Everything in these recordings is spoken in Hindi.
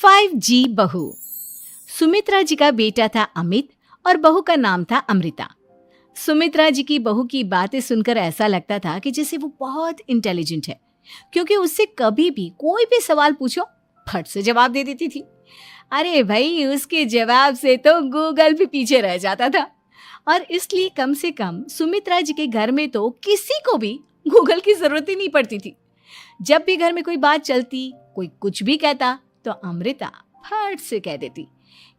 5G बहू। सुमित्रा जी का बेटा था अमित और बहू का नाम था अमृता। सुमित्रा जी की बहू की बातें सुनकर ऐसा लगता था कि जैसे वो बहुत इंटेलिजेंट है, क्योंकि उससे कभी भी कोई भी सवाल पूछो फट से जवाब दे देती थी। अरे भाई, उसके जवाब से तो गूगल भी पीछे रह जाता था। और इसलिए कम से कम सुमित्रा जी के घर में तो किसी को भी गूगल की जरूरत ही नहीं पड़ती थी। जब भी घर में कोई बात चलती, कोई कुछ भी कहता, तो अमृता फट से कह देती,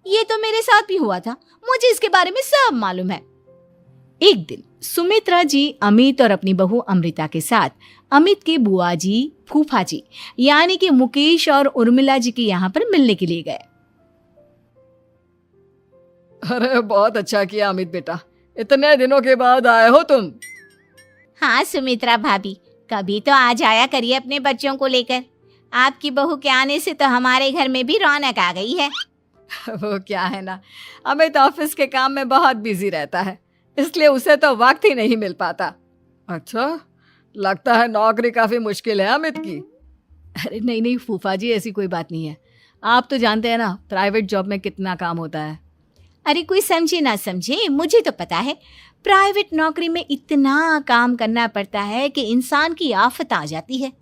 ये तो मेरे साथ भी हुआ था, मुझे इसके बारे में सब मालूम है। एक दिन सुमित्रा जी अमित और अपनी बहू अमृता के साथ अमित के बुआ जी, फूफा जी यानी कि मुकेश और उर्मिला जी के यहाँ पर मिलने के लिए गए। अरे बहुत अच्छा किया अमित बेटा, इतने दिनों के बाद आए हो तुम। हाँ सुमित्रा भाभी, कभी तो आ जाया करिए अपने बच्चों को लेकर। आपकी बहू के आने से तो हमारे घर में भी रौनक आ गई है। वो क्या है ना, अमित ऑफिस के काम में बहुत बिजी रहता है, इसलिए उसे तो वक्त ही नहीं मिल पाता। अच्छा, लगता है नौकरी काफी मुश्किल है अमित की। अरे नहीं नहीं फूफा जी, ऐसी कोई बात नहीं है। आप तो जानते हैं ना प्राइवेट जॉब में कितना काम होता है। अरे कोई समझे ना समझे, मुझे तो पता है प्राइवेट नौकरी में इतना काम करना पड़ता है कि इंसान की आफत आ जाती है।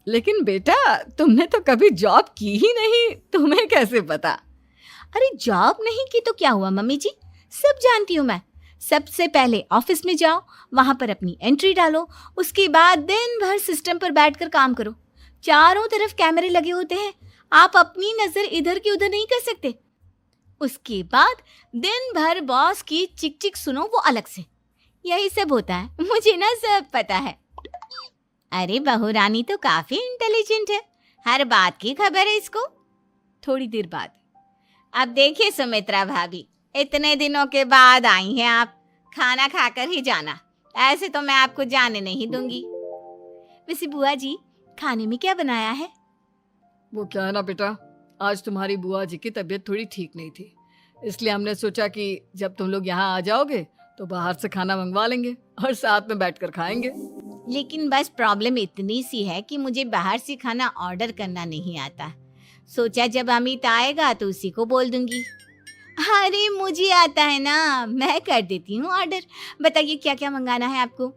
लेकिन बेटा, तुमने तो कभी जॉब की ही नहीं, तुम्हें कैसे पता? अरे जॉब नहीं की तो क्या हुआ मम्मी जी, सब जानती हूँ मैं। सबसे पहले ऑफिस में जाओ, वहां पर अपनी एंट्री डालो, उसके बाद दिन भर सिस्टम पर बैठकर काम करो। चारों तरफ कैमरे लगे होते हैं, आप अपनी नजर इधर की उधर नहीं कर सकते। उसके बाद दिन भर बॉस की चिक चिक सुनो, वो अलग से। यही सब होता है, मुझे ना सब पता है। अरे बहू रानी तो काफी इंटेलिजेंट है, हर बात की खबर है इसको। थोड़ी देर बाद, अब देखिए सुमित्रा भाभी, इतने दिनों के बाद आई हैं आप, खाना खाकर ही जाना, ऐसे तो मैं आपको जाने नहीं दूंगी। वैसे बुआ जी, खाने में क्या बनाया है? वो क्या है ना बेटा, आज तुम्हारी बुआ जी की तबीयत थोड़ी ठीक नहीं थी, इसलिए हमने सोचा कि जब तुम लोग यहाँ आ जाओगे तो बाहर से खाना मंगवा लेंगे और साथ में बैठकर खाएंगे। लेकिन बस प्रॉब्लम इतनी सी है कि मुझे बाहर से खाना ऑर्डर करना नहीं आता। सोचा जब अमित आएगा तो उसी को बोल दूंगी। अरे मुझे आता है ना, मैं कर देती हूँ ऑर्डर। बताइए क्या क्या मंगाना है आपको?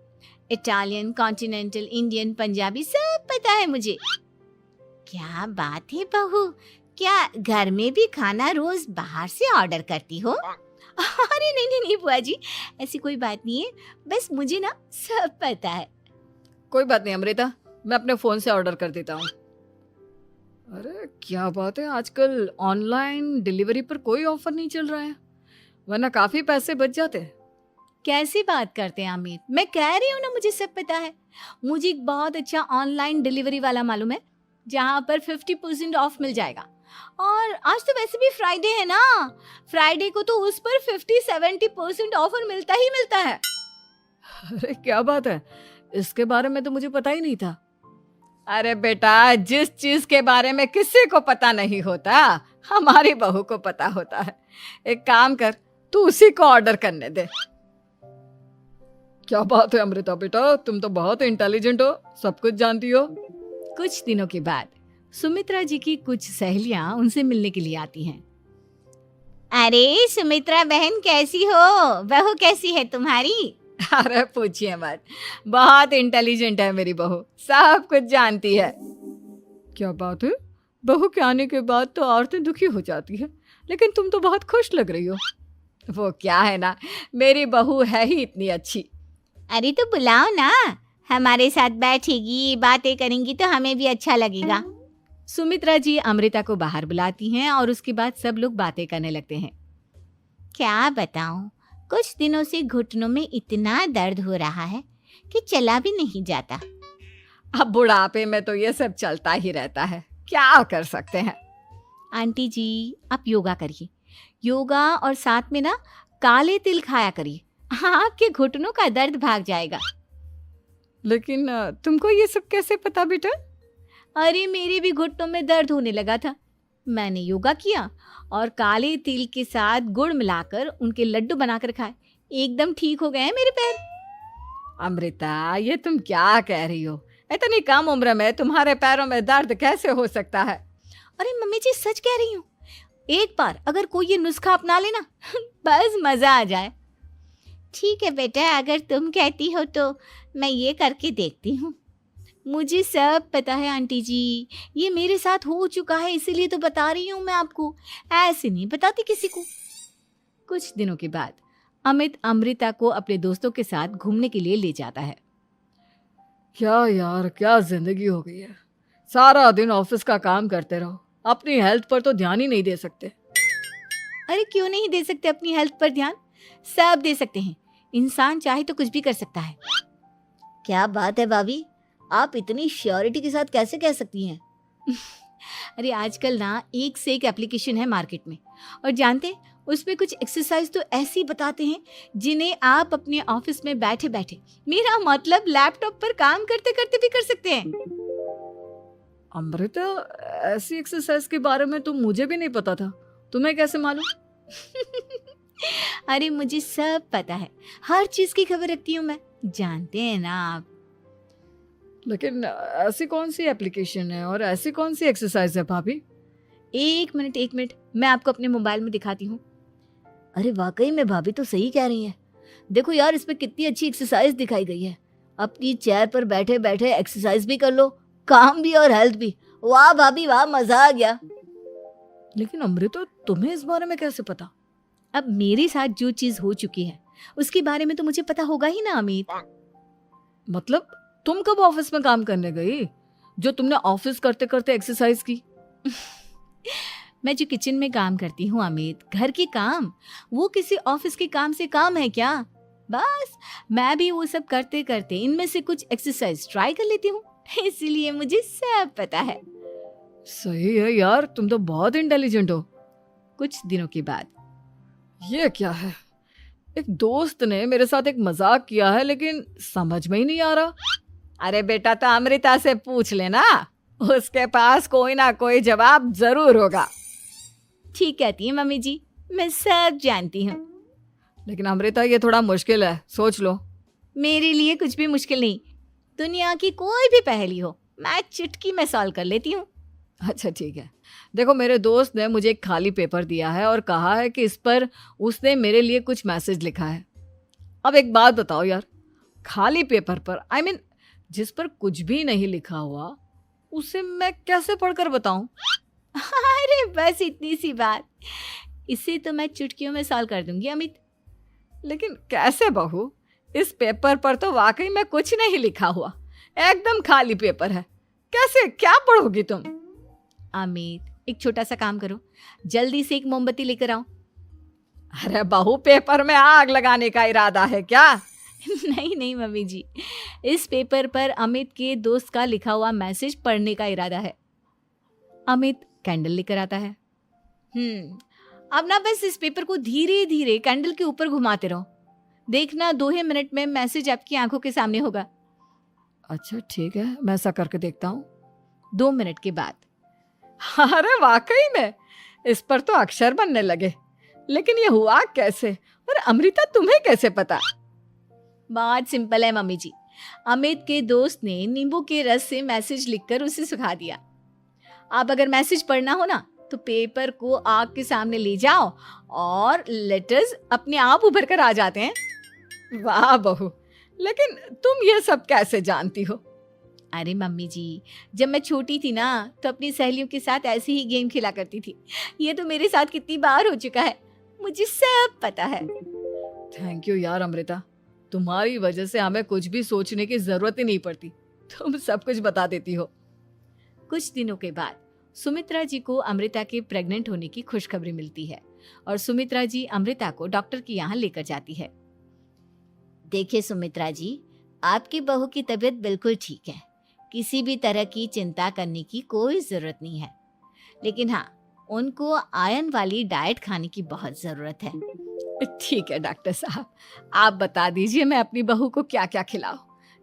इटालियन, कॉन्टिनेंटल, इंडियन, पंजाबी, सब पता है मुझे। क्या बात है बहू, क्या घर में भी खाना रोज बाहर से ऑर्डर करती हो? अरे नहीं नहीं नहीं बुआ जी, ऐसी कोई बात नहीं है, बस मुझे ना सब पता है। कोई बात नहीं अमृता, मैं अपने फोन से ऑर्डर कर देता हूँ। अरे क्या बात है, आजकल ऑनलाइन डिलीवरी पर कोई ऑफर नहीं चल रहा है, वरना काफी पैसे बच जाते हैं। कैसी बात करते हैं अमित, मैं कह रही हूँ ना मुझे सब पता है। मुझे एक बहुत अच्छा ऑनलाइन डिलीवरी वाला मालूम है, जहाँ पर 50% ऑफ मिल जाएगा। और आज तो वैसे भी फ्राइडे है ना, फ्राइडे को तो उस पर 50-70% ऑफर मिलता ही मिलता है। अरे क्या बात है, इसके बारे में तो मुझे पता ही नहीं था। अरे बेटा, जिस चीज के बारे में किसी को पता नहीं होता, हमारी बहू को पता होता है। एक काम कर, तू उसी को ऑर्डर करने दे। क्या बात है अमृता बेटा, तुम तो बहुत इंटेलिजेंट हो, सब कुछ जानती हो। कुछ दिनों के बाद सुमित्रा जी की कुछ सहेलियां उनसे मिलने के लिए आती हैं। अरे सुमित्रा बहन कैसी हो, बहू कैसी है तुम्हारी? अरे पूछिए मत, बहुत इंटेलिजेंट है मेरी बहू, सब कुछ जानती है। क्या बात है, बहू के आने के बाद तो औरतें दुखी हो जाती है, लेकिन तुम तो बहुत खुश लग रही हो। वो क्या है ना, मेरी बहू है ही इतनी अच्छी। अरे तो बुलाओ ना, हमारे साथ बैठेगी, बातें करेंगी तो हमें भी अच्छा लगेगा। सुमित्रा जी अमृता को बाहर बुलाती हैं और उसके बाद सब लोग बातें करने लगते हैं। क्या बताऊं, कुछ दिनों से घुटनों में इतना दर्द हो रहा है कि चला भी नहीं जाता। अब बुढ़ापे में तो ये सब चलता ही रहता है, क्या कर सकते हैं। आंटी जी, आप योगा करिए, योगा और साथ में ना काले तिल खाया करिए, आपके घुटनों का दर्द भाग जाएगा। लेकिन तुमको ये सब कैसे पता बेटा? अरे मेरे भी घुटनों में दर्द होने लगा था, मैंने योगा किया और काले तिल के साथ गुड़ मिलाकर उनके लड्डू बनाकर खाए, एकदम ठीक हो गए हैं मेरे पैर। अमृता, ये तुम क्या कह रही हो? इतनी कम उम्र में तुम्हारे पैरों में दर्द कैसे हो सकता है? अरे मम्मी जी सच कह रही हूँ, एक बार अगर कोई ये नुस्खा अपना लेना बस मजा आ जाए। ठीक है बेटा, अगर तुम कहती हो तो मैं ये करके देखती हूँ। मुझे सब पता है आंटी जी, ये मेरे साथ हो चुका है, इसीलिए तो बता रही हूँ मैं आपको, ऐसे नहीं बताती किसी को। कुछ दिनों के बाद अमित अमृता को अपने दोस्तों के साथ घूमने के लिए ले जाता है। क्या यार, क्या जिंदगी हो गई है। सारा दिन ऑफिस का काम करते रहो, अपनी हेल्थ पर तो ध्यान ही नहीं दे सकते। अरे क्यों नहीं दे सकते अपनी हेल्थ पर ध्यान, सब दे सकते हैं। इंसान चाहे तो कुछ भी कर सकता है। क्या बात है भाभी, आप इतनी श्योरिटी के साथ कैसे कह सकती हैं? अरे आजकल ना एक से एक एप्लीकेशन है मार्केट में, और जानते हैं उसमें कुछ एक्सरसाइज तो ऐसी बताते हैं जिन्हें आप अपने ऑफिस में बैठे बैठे, मेरा मतलब लैपटॉप पर काम करते करते भी कर सकते हैं। अमृता, ऐसी एक्सरसाइज के बारे में तो मुझे भी नहीं पता था, तुम्हें कैसे मालूम? अरे मुझे सब पता है, हर चीज की खबर रखती हूँ मैं, जानते हैं ना आप। लेकिन ऐसी कौन सी एप्लीकेशन है और ऐसी कौन सी एक्सरसाइज है भाभी? एक मिनट, मैं आपको अपने मोबाइल में दिखाती हूँ। अरे वाकई में भाभी तो सही कह रही हैं। देखो यार, इसमें कितनी अच्छी एक्सरसाइज दिखाई गई है। अपनी चेयर पर बैठे बैठे एक्सरसाइज भी कर लो, काम भी और हेल्थ भी। वाह भाभी वाह, मजा आ गया। लेकिन अमृता, तुम्हें इस बारे में कैसे पता? अब मेरे साथ जो चीज हो चुकी है उसके बारे में तो मुझे पता होगा ही ना अमित। मतलब तुम कब ऑफिस में काम करने गई जो तुमने ऑफिस करते करते एक्सरसाइज की? मैं जो किचन में काम करती हूँ अमित, घर के काम, वो किसी ऑफिस के काम से काम है क्या? बस मैं भी वो सब करते करते इनमें से कुछ एक्सरसाइज ट्राई कर लेती हूँ, इसीलिए मुझे सब पता है। सही है यार, तुम तो बहुत इंटेलिजेंट हो। कुछ दिनों के बाद ये क्या है, एक दोस्त ने मेरे साथ एक मजाक किया है लेकिन समझ में ही नहीं आ रहा। अरे बेटा, तो अमृता से पूछ लेना, उसके पास कोई ना कोई जवाब जरूर होगा। ठीक कहती है मम्मी जी, मैं सब जानती हूँ। लेकिन अमृता, ये थोड़ा मुश्किल है, सोच लो। मेरे लिए कुछ भी मुश्किल नहीं, दुनिया की कोई भी पहेली हो मैं चुटकी में सॉल्व कर लेती हूँ। अच्छा ठीक है, देखो मेरे दोस्त ने मुझे एक खाली पेपर दिया है और कहा है कि इस पर उसने मेरे लिए कुछ मैसेज लिखा है। अब एक बात बताओ यार, खाली पेपर पर, I mean, जिस पर कुछ भी नहीं लिखा हुआ, उसे मैं कैसे पढ़कर बताऊं? अरे बस इतनी सी बात, इसे तो मैं चुटकियों में सॉल्व कर दूंगी अमित। लेकिन कैसे बहू, इस पेपर पर तो वाकई में कुछ नहीं लिखा हुआ, एकदम खाली पेपर है, कैसे, क्या पढ़ोगी तुम? अमित, एक छोटा सा काम करो, जल्दी से एक मोमबत्ती लेकर आओ। अरे बहू, पेपर में आग लगाने का इरादा है क्या? नहीं मम्मी जी, इस पेपर पर अमित के दोस्त का लिखा हुआ मैसेज पढ़ने का इरादा है। अमित कैंडल लेकर आता है। अब ना बस इस पेपर को धीरे धीरे कैंडल के ऊपर घुमाते रहो, देखना 2 ही मिनट में मैसेज आपकी आंखों के सामने होगा। अच्छा ठीक है, मैं ऐसा करके देखता हूँ। 2 मिनट के बाद, अरे वाकई में इस पर तो अक्षर बनने लगे, लेकिन ये हुआ कैसे? और अमृता, तुम्हें कैसे पता? बहुत सिंपल है मम्मी जी, अमित के दोस्त ने नींबू के रस से मैसेज लिखकर उसे सुखा दिया। आप अगर मैसेज पढ़ना हो ना तो पेपर को आग के सामने ले जाओ और लेटर्स अपने आप उभर कर आ जाते हैं। वाह बहू, लेकिन तुम ये सब कैसे जानती हो? अरे मम्मी जी, जब मैं छोटी थी ना तो अपनी सहेलियों के साथ ऐसे ही गेम खेला करती थी। ये तो मेरे साथ कितनी बार हो चुका है, मुझे सब पता है। थैंक यू यार अमृता, तुम्हारी वजह से हमें कुछ भी सोचने की जरूरत ही नहीं पड़ती, तुम सब कुछ बता देती हो। कुछ दिनों के बाद सुमित्रा जी को अमृता के प्रेग्नेंट होने की खुशखबरी मिलती है और सुमित्रा जी अमृता को डॉक्टर के यहाँ लेकर जाती है। देखिए सुमित्रा जी, आपकी बहू की तबीयत बिल्कुल ठीक है, किसी भी तरह की चिंता करने की कोई जरूरत नहीं है, लेकिन हाँ, उनको आयरन वाली डाइट खाने की बहुत जरूरत है। ठीक है डॉक्टर साहब, आप बता दीजिए मैं अपनी बहू को क्या क्या खिलाऊं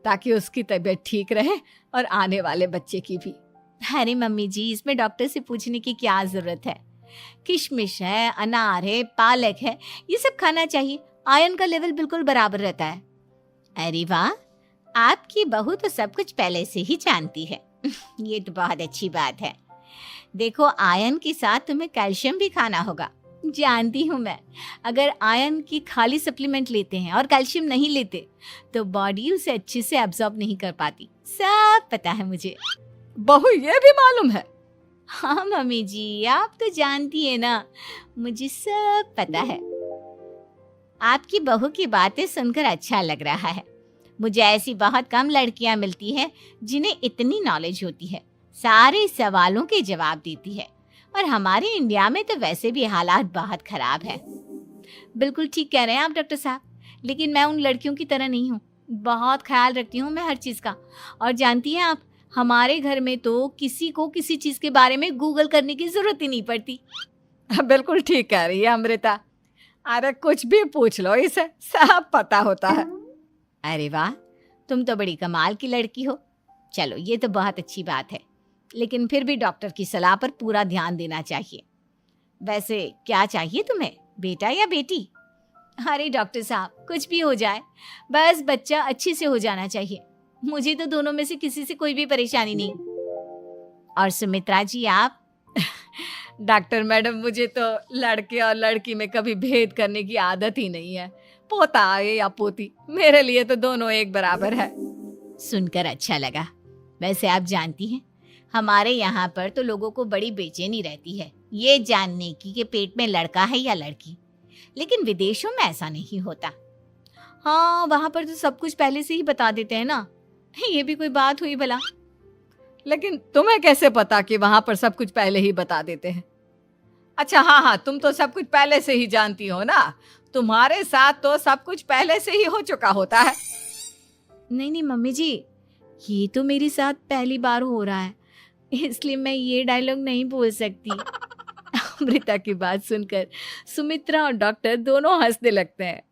ताकि उसकी तबीयत ठीक रहे और आने वाले बच्चे की भी। अरे मम्मी जी, इसमें डॉक्टर से पूछने की क्या जरूरत है, किशमिश है, अनार है, पालक है, ये सब खाना चाहिए, आयरन का लेवल बिल्कुल बराबर रहता है। अरे वाह, आपकी बहू तो सब कुछ पहले से ही जानती है। ये तो बहुत अच्छी बात है। देखो, आयरन के साथ तुम्हें कैल्शियम भी खाना होगा। जानती हूँ मैं, अगर आयरन की खाली सप्लीमेंट लेते हैं और कैल्शियम नहीं लेते तो बॉडी उसे अच्छे से एब्जॉर्ब नहीं कर पाती। सब पता है मुझे। बहू ये भी मालूम है? हाँ मम्मी जी, आप तो जानती है ना, मुझे सब पता है। आपकी बहू की बातें सुनकर अच्छा लग रहा है। मुझे ऐसी बहुत कम लड़कियां मिलती हैं जिन्हें इतनी नॉलेज होती है, सारे सवालों के जवाब देती है। और हमारे इंडिया में तो वैसे भी हालात बहुत खराब है। बिल्कुल ठीक कह रहे हैं आप डॉक्टर साहब, लेकिन मैं उन लड़कियों की तरह नहीं हूँ। बहुत ख्याल रखती हूँ मैं हर चीज़ का। और जानती हैं आप, हमारे घर में तो किसी को किसी चीज़ के बारे में गूगल करने की ज़रूरत ही नहीं पड़ती। बिल्कुल ठीक कह रही है अमृता। अरे कुछ भी पूछ लो, इसे सब पता होता है। अरे वाह, तुम तो बड़ी कमाल की लड़की हो। चलो, ये तो बहुत अच्छी बात है, लेकिन फिर भी डॉक्टर की सलाह पर पूरा ध्यान देना चाहिए। वैसे क्या चाहिए तुम्हें, बेटा या बेटी? अरे डॉक्टर साहब, कुछ भी हो जाए, बस बच्चा अच्छे से हो जाना चाहिए। मुझे तो दोनों में से किसी से कोई भी परेशानी नहीं। और सुमित्रा जी, आप? डॉक्टर मैडम, मुझे तो लड़के और लड़की में कभी भेद करने की आदत ही नहीं है। पोता आए या पोती, मेरे लिए तो दोनों एक बराबर है। सुनकर अच्छा लगा। वैसे आप जानती हैं, हमारे यहाँ पर तो लोगों को बड़ी बेचैनी रहती है ये जानने की कि पेट में लड़का है या लड़की, लेकिन विदेशों में ऐसा नहीं होता। हाँ, वहाँ पर तो सब कुछ पहले से ही बता देते हैं ना। ये भी कोई बात हुई भला? लेकिन तुम्हें कैसे पता कि वहाँ पर सब कुछ पहले ही बता देते हैं? अच्छा हाँ, तुम तो सब कुछ पहले से ही जानती हो ना। तुम्हारे साथ तो सब कुछ पहले से ही हो चुका होता है। नहीं मम्मी जी, ये तो मेरे साथ पहली बार हो रहा है, इसलिए मैं ये डायलॉग नहीं बोल सकती। अमृता की बात सुनकर सुमित्रा और डॉक्टर दोनों हंसने लगते हैं।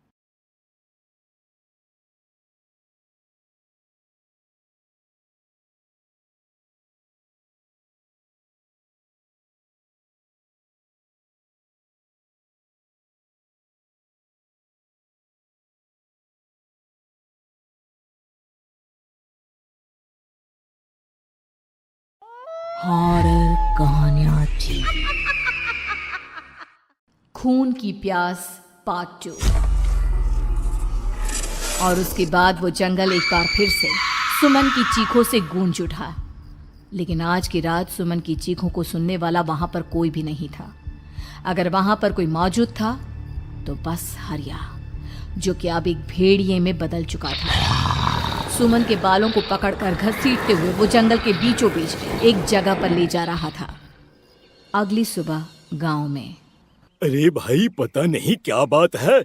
हॉरर कहानियां थी। खून की प्यास पार्ट 2। और उसके बाद वो जंगल एक बार फिर से सुमन की चीखों से गूंज उठा। लेकिन आज की रात सुमन की चीखों को सुनने वाला वहां पर कोई भी नहीं था। अगर वहां पर कोई मौजूद था तो बस हरिया, जो कि अब एक भेड़िए में बदल चुका था। सुमन के बालों को पकड़कर घसीटते हुए वो जंगल के बीचों बीच एक जगह पर ले जा रहा था। अगली सुबह गांव में। अरे भाई, पता नहीं क्या बात है,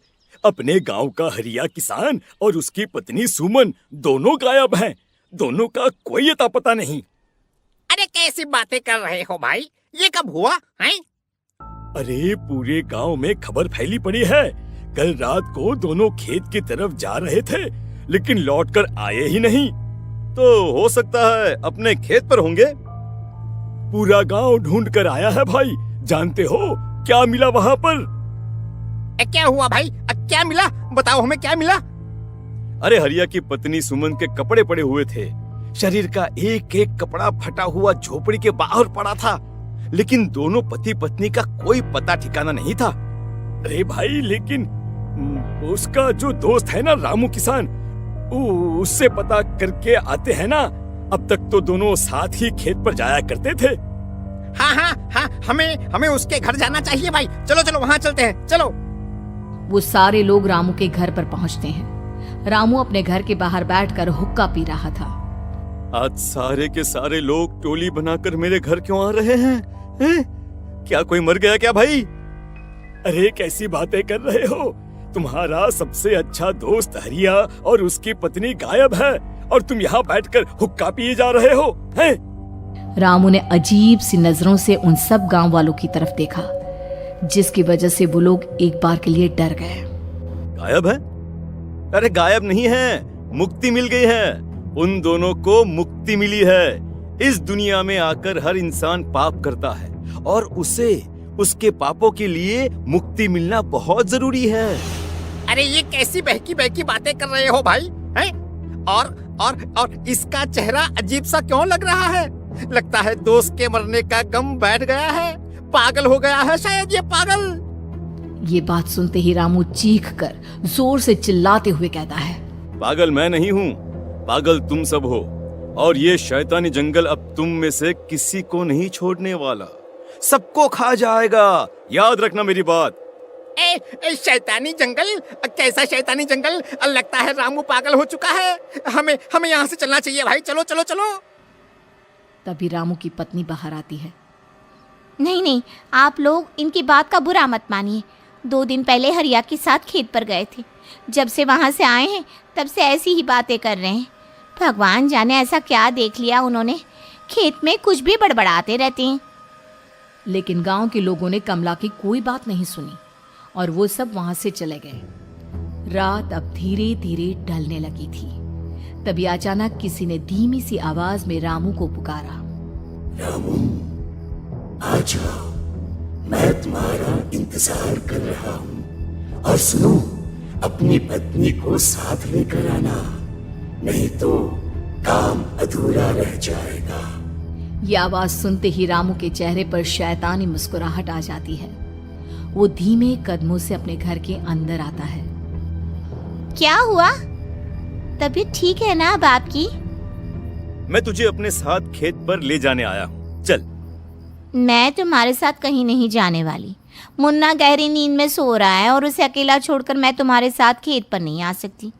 अपने गांव का हरिया किसान और उसकी पत्नी सुमन दोनों गायब हैं। दोनों का कोई अता पता नहीं। अरे कैसी बातें कर रहे हो भाई, ये कब हुआ है? अरे पूरे गांव में खबर फैली पड़ी है। कल रात को दोनों खेत की तरफ जा रहे थे, लेकिन लौटकर आए ही नहीं। तो हो सकता है अपने खेत पर होंगे। पूरा गांव ढूंढ कर आया है भाई। जानते हो क्या मिला वहां पर? क्या हुआ भाई, क्या मिला? बताओ हमें, क्या मिला? अरे हरिया की पत्नी सुमन के कपड़े पड़े हुए थे। शरीर का एक एक कपड़ा फटा हुआ झोपड़ी के बाहर पड़ा था, लेकिन दोनों पति पत्नी का कोई पता ठिकाना नहीं था। अरे भाई, लेकिन उसका जो दोस्त है ना रामू किसान, उससे पता करके आते हैं ना। अब तक तो दोनों साथ ही खेत पर जाया करते थे। हाँ, हमें उसके घर जाना चाहिए भाई। चलो वहाँ चलते हैं, चलो। वो सारे लोग रामू के घर पर पहुंचते हैं। रामू अपने घर के बाहर बैठकर हुक्का पी रहा था। आज सारे के सारे लोग टोली बनाकर मेरे घर क्यों आ रहे हैं? क्या कोई मर गया क्या भाई? अरे कैसी बातें कर रहे हो? तुम्हारा सबसे अच्छा दोस्त हरिया और उसकी पत्नी गायब है और तुम यहाँ बैठकर हुक्का पिए जा रहे हो हैं? रामू ने अजीब सी नजरों से उन सब गांव वालों की तरफ देखा, जिसकी वजह से वो लोग एक बार के लिए डर गए। गायब है? अरे गायब नहीं है, मुक्ति मिल गई है। उन दोनों को मुक्ति मिली है। इस दुनिया में आकर हर इंसान पाप करता है और उसे उसके पापों के लिए मुक्ति मिलना बहुत जरूरी है। अरे ये कैसी बहकी बहकी बातें कर रहे हो भाई, हैं? और इसका चेहरा अजीब सा क्यों लग रहा है? लगता है दोस्त के मरने का गम बैठ गया है। पागल हो गया है शायद ये पागल। ये बात सुनते ही रामू चीख कर जोर से चिल्लाते हुए कहता है, पागल मैं नहीं हूँ, पागल तुम सब हो। और ये शैतानी जंगल अब तुम में से किसी को नहीं छोड़ने वाला, सबको खा जाएगा। याद रखना मेरी बात। शैतानी जंगल? कैसा शैतानी जंगल? लगता है रामू पागल हो चुका है। हमें यहाँ से चलना चाहिए भाई। चलो चलो चलो। तभी रामू की पत्नी बाहर आती है। नहीं नहीं, आप लोग इनकी बात का बुरा मत मानिए। 2 दिन पहले हरिया के साथ खेत पर गए थे। जब से वहाँ से आए हैं तब से ऐसी ही बातें कर रहे हैं। भगवान जाने ऐसा क्या देख लिया उन्होंने, खेत में कुछ भी बड़बड़ाते रहते हैं। लेकिन गांव के लोगों ने कमला की कोई बात नहीं सुनी और वो सब वहां से चले गए। रात अब धीरे धीरे ढलने लगी थी। तभी अचानक किसी ने धीमी सी आवाज में रामू को पुकारा। रामू, आ जाओ, मैं तुम्हारा इंतजार कर रहा हूँ। और सुनो, अपनी पत्नी को साथ लेकर आना, नहीं तो काम अधूरा रह जाएगा। ये आवाज सुनते ही रामू के चेहरे पर शैतानी मुस्कुराहट आ जाती है। वो धीमे कदमों से अपने घर के अंदर आता है। क्या हुआ? तबीयत ठीक है ना अब आपकी? मैं तुझे अपने साथ खेत पर ले जाने आया हूँ, चल। मैं तुम्हारे साथ कहीं नहीं जाने वाली। मुन्ना गहरी नींद में सो रहा है और उसे अकेला छोड़कर मैं तुम्हारे साथ खेत पर नहीं आ सकती।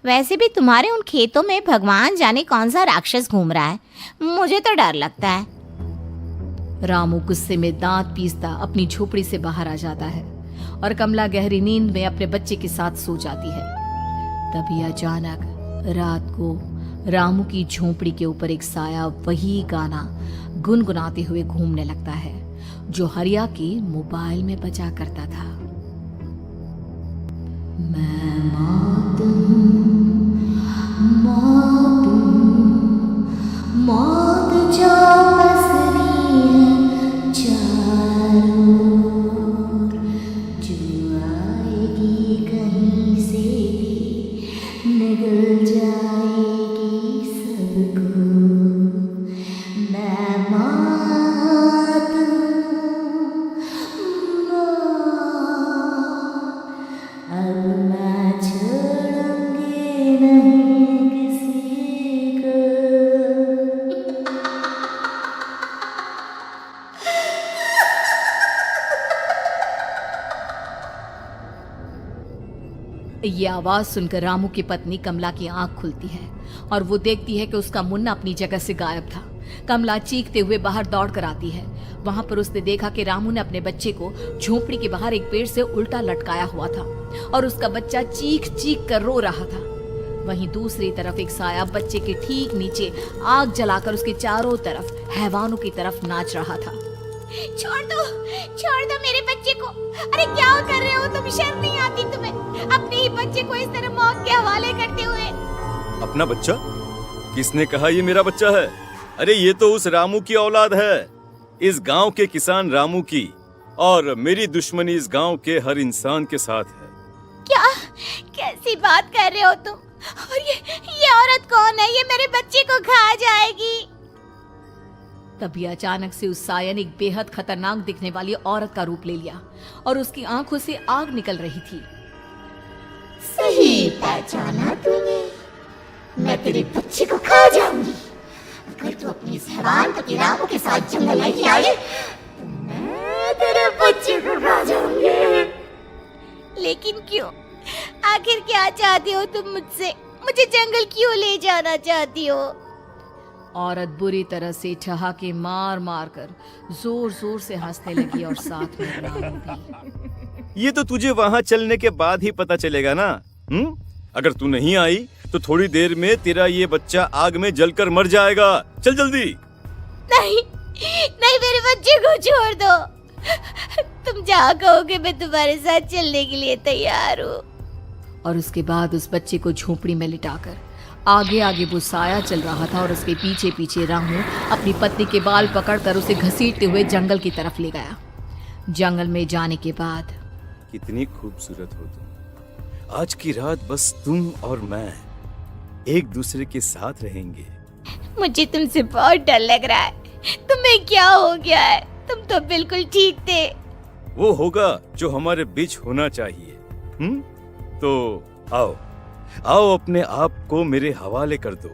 वैसे भी तुम्हारे उन खेतों में भगवान जाने कौन सा राक्षस घूम रहा है, मुझे तो डर लगता है। रामू गुस्से में दांत पीसता अपनी झोपड़ी से बाहर आ जाता है और कमला गहरी नींद में अपने बच्चे के साथ सो जाती है। तभी अचानक रात को रामू की झोपड़ी के ऊपर एक साया वही गाना गुनगुनाते हुए घूमने लगता है जो हरिया के मोबाइल में बजा करता था। मैं मौत हूँ, मौत हूँ, मौत जो बसरी है चारों ओर, जो आएगी कहीं से भी निगल जाएगी सबको। मैं मौत हूँ, अब मैं छोड़ूंगी नहीं किसी को। ये आवाज सुनकर रामू की पत्नी कमला की आंख खुलती है और वो देखती है कि उसका मुन्ना अपनी जगह से गायब था। कमला चीखते हुए बाहर दौड़ कर आती है। वहां पर उसने देखा कि रामू ने अपने बच्चे को झोपड़ी के बाहर एक पेड़ से उल्टा लटकाया हुआ था और उसका बच्चा चीख चीख कर रो रहा था। वहीं दूसरी तरफ एक साया बच्चे के ठीक नीचे आग जलाकर उसके चारों तरफ हैवानों की तरफ नाच रहा था। छोड़ दो मेरे बच्चे को। अरे क्या कर रहे हो तुम? शर्म नहीं आती तुम्हें? अपने ही बच्चे को इस तरह मौत के हवाले करते हुए। अपना बच्चा? किसने कहा ये मेरा बच्चा है? अरे ये तो उस रामू की औलाद है, इस गांव के किसान रामू की। और मेरी दुश्मनी इस गांव के हर इंसान के साथ है। क्या? कैसी बात कर रहे हो तुम? और ये औरत कौन है? ये मेरे बच्चे को खा जाएगी। तभी अचानक से उस साया ने एक बेहद खतरनाक दिखने वाली औरत का रूप ले लिया और उसकी आंखों से आग निकल रही थी। सही पहचाना तूने। मैं तेरे बच्चे को खा जाऊंगी। अगर तू अपनी इस हैवान पति रामू के साथ जंगल नहीं आई तो मैं तेरे बच्चे को खा जाऊंगी। लेकिन क्यों? आखिर क्या चाहती हो तुम मुझसे? मुझे जंगल क्यों ले जाना चाहती हो? औरत बुरी तरह से ठहाके मार मार कर जोर जोर से हंसने लगी और साथ में रामू भी। ये तो तुझे वहाँ चलने के बाद ही पता चलेगा ना। अगर तू नहीं आई तो थोड़ी देर में तेरा ये बच्चा आग में जलकर मर जाएगा। चल जल्दी। नहीं नहीं, मेरे बच्चे को छोड़ दो। तुम जहाँ कहोगे मैं तुम्हारे साथ चलने के लिए तैयार हूँ। और उसके बाद उस बच्चे को झोपड़ी में लिटाकर आगे आगे वो साया चल रहा था और उसके पीछे पीछे रामू अपनी पत्नी के बाल पकड़कर उसे घसीटते हुए जंगल की तरफ ले गया। जंगल में जाने के बाद कितनी खूबसूरत हो तुम। आज की रात बस तुम और मैं। एक दूसरे के साथ रहेंगे। मुझे तुमसे बहुत डर लग रहा है। तुम्हें क्या हो गया है? तुम तो बिल्कुल ठीक थे। वो होगा जो हमारे बीच होना चाहिए। तो आओ आओ, अपने आप को मेरे हवाले कर दो।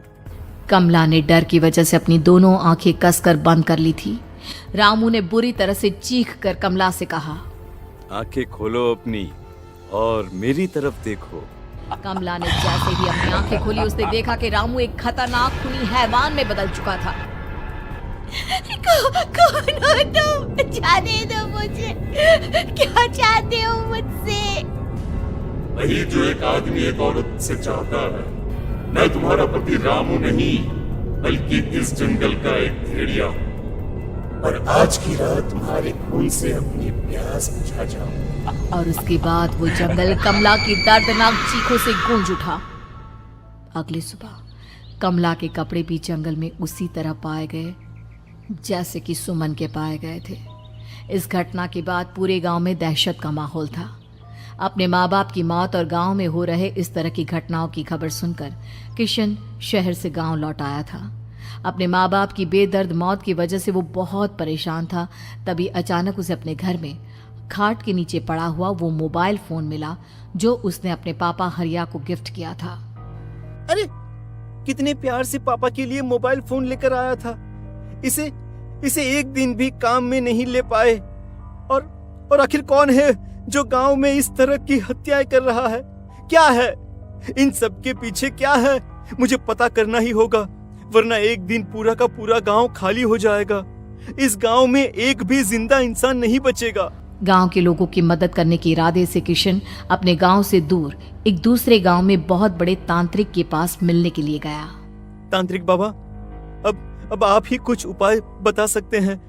कमला ने डर की वजह से अपनी दोनों आंखें कसकर बंद कर ली थी। रामू ने बुरी तरह से चीख कर कमला से कहा, आंखें खोलो अपनी और मेरी तरफ देखो। कमला ने जैसे ही अपनी आंखें खोली, उसने देखा कि रामू एक खतरनाक खूनी हैवान में बदल चुका था। कौन हो तुम? जाने दो मुझे। क्या चाहते हो मुझसे? वही जो एक आदमी एक औरत से चाहता है। मैं तुम्हारा पति रामू नहीं, बल्कि इस जंगल का एक भेड़िया हूँ, और आज की रात तुम्हारे खून से अपनी प्यास बुझा जाऊं। और उसके बाद वो जंगल कमला की दर्दनाक चीखों से गूंज उठा। अगली सुबह कमला के कपड़े भी जंगल में उसी तरह पाए गए जैसे कि सुमन के पाए गए थे। इस घटना के बाद पूरे गांव में दहशत का माहौल था। अपने माँ बाप की मौत और गांव में हो रहे इस तरह की घटनाओं की खबर सुनकर किशन शहर से गांव लौट आया था। अपने माँ बाप की बेदर्द मौत की वजह से वो बहुत परेशान था। तभी अचानक उसे अपने घर में खाट के नीचे पड़ा हुआ वो मोबाइल फोन मिला जो उसने अपने पापा हरिया को गिफ्ट किया था। अरे कितने प्यार से पापा के लिए मोबाइल फोन लेकर आया था। इसे एक दिन भी काम में नहीं ले पाए। और आखिर कौन है जो गांव में इस तरह की हत्याएं कर रहा है? क्या है इन सब के पीछे? क्या है? मुझे पता करना ही होगा, वरना एक दिन पूरा का पूरा गांव खाली हो जाएगा। इस गांव में एक भी जिंदा इंसान नहीं बचेगा। गांव के लोगों की मदद करने के इरादे से किशन अपने गांव से दूर एक दूसरे गांव में बहुत बड़े तांत्रिक के पास मिलने के लिए गया। तांत्रिक बाबा, अब आप ही कुछ उपाय बता सकते हैं।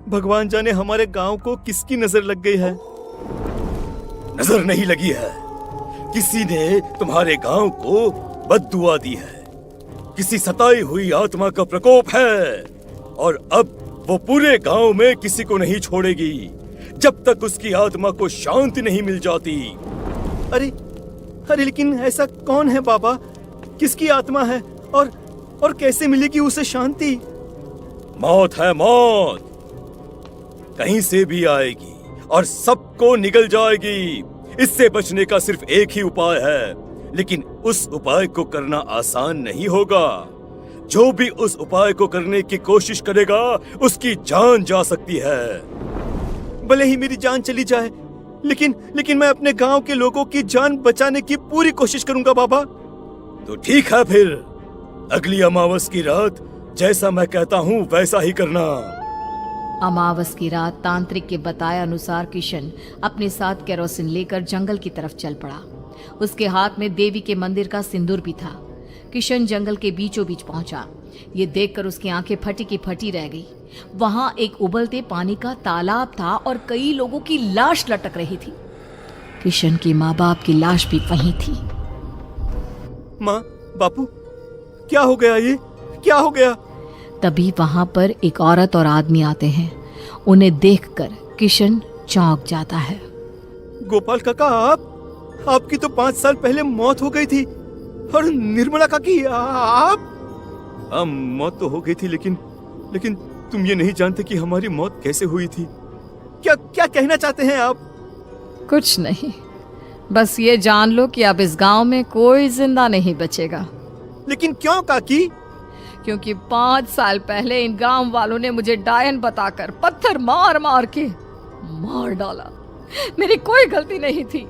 भगवान जाने हमारे गांव को किसकी नजर लग गई है। नजर नहीं लगी है, किसी ने तुम्हारे गांव को बद्दुआ दी है। किसी सताई हुई आत्मा का प्रकोप है, और अब वो पूरे गांव में किसी को नहीं छोड़ेगी जब तक उसकी आत्मा को शांति नहीं मिल जाती। अरे लेकिन ऐसा कौन है बाबा? किसकी आत्मा है और कैसे मिलेगी उसे शांति? मौत है, मौत कहीं से भी आएगी और सबको निगल जाएगी। इससे बचने का सिर्फ एक ही उपाय है, लेकिन उस उपाय को करना आसान नहीं होगा। जो भी उस उपाय को करने की कोशिश करेगा उसकी जान जा सकती है। भले ही मेरी जान चली जाए, लेकिन मैं अपने गांव के लोगों की जान बचाने की पूरी कोशिश करूंगा बाबा। तो ठीक है, फिर अगली अमावस की रात जैसा मैं कहता हूँ वैसा ही करना। अमावस की रात तांत्रिक के बताए अनुसार किशन अपने साथ केरोसिन लेकर जंगल की तरफ चल पड़ा। उसके हाथ में देवी के मंदिर का सिंदूर भी था। किशन जंगल के बीचों बीच पहुंचा। ये देखकर उसकी आंखें फटी की फटी रह गई। वहां एक उबलते पानी का तालाब था और कई लोगों की लाश लटक रही थी। किशन के माँ बाप की लाश भी वहीं थी। माँ, बापू, क्या हो गया? ये क्या हो गया? तभी वहां पर एक औरत और आदमी आते हैं। उन्हें देखकर किशन चौंक जाता है। गोपाल काका, आपकी तो 5 साल पहले मौत हो गई थी, और निर्मला काकी आप? मौत तो हो गई थी, लेकिन तुम ये नहीं जानते कि हमारी मौत कैसे हुई थी। क्या कहना चाहते हैं आप? कुछ नहीं, बस ये जान लो कि अब इस गांव में कोई जिंदा नहीं बचेगा। लेकिन क्यों काकी? क्योंकि 5 साल पहले इन गांव वालों ने मुझे डायन बताकर पत्थर मार मार के मार डाला। मेरी कोई गलती नहीं थी।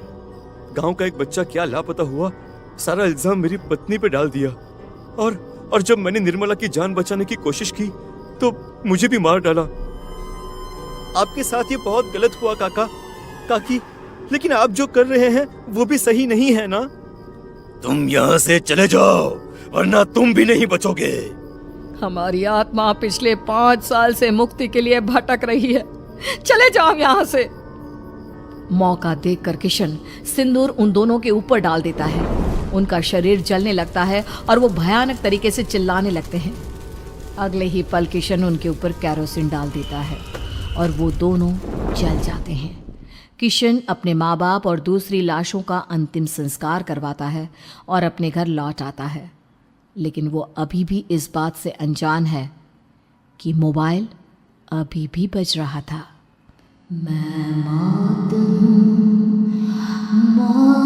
गांव का एक बच्चा क्या लापता हुआ, सारा इल्जाम मेरी पत्नी पे डाल दिया, और जब मैंने निर्मला की जान बचाने की कोशिश की तो मुझे भी मार डाला। आपके साथ ये बहुत गलत हुआ काकी, लेकिन आप जो कर रहे हैं वो भी सही नहीं है ना? तुम यहाँ से चले जाओ, वरना तुम भी नहीं बचोगे। हमारी आत्मा पिछले 5 साल से मुक्ति के लिए भटक रही है। चले जाओ यहाँ से। मौका देखकर किशन सिंदूर उन दोनों के ऊपर डाल देता है। उनका शरीर जलने लगता है और वो भयानक तरीके से चिल्लाने लगते हैं। अगले ही पल किशन उनके ऊपर केरोसिन डाल देता है और वो दोनों जल जाते हैं। किशन अपने माँ बाप और दूसरी लाशों का अंतिम संस्कार करवाता है और अपने घर लौट आता है। लेकिन वो अभी भी इस बात से अनजान है कि मोबाइल अभी भी बज रहा था। मैं मौत हूँ, मौत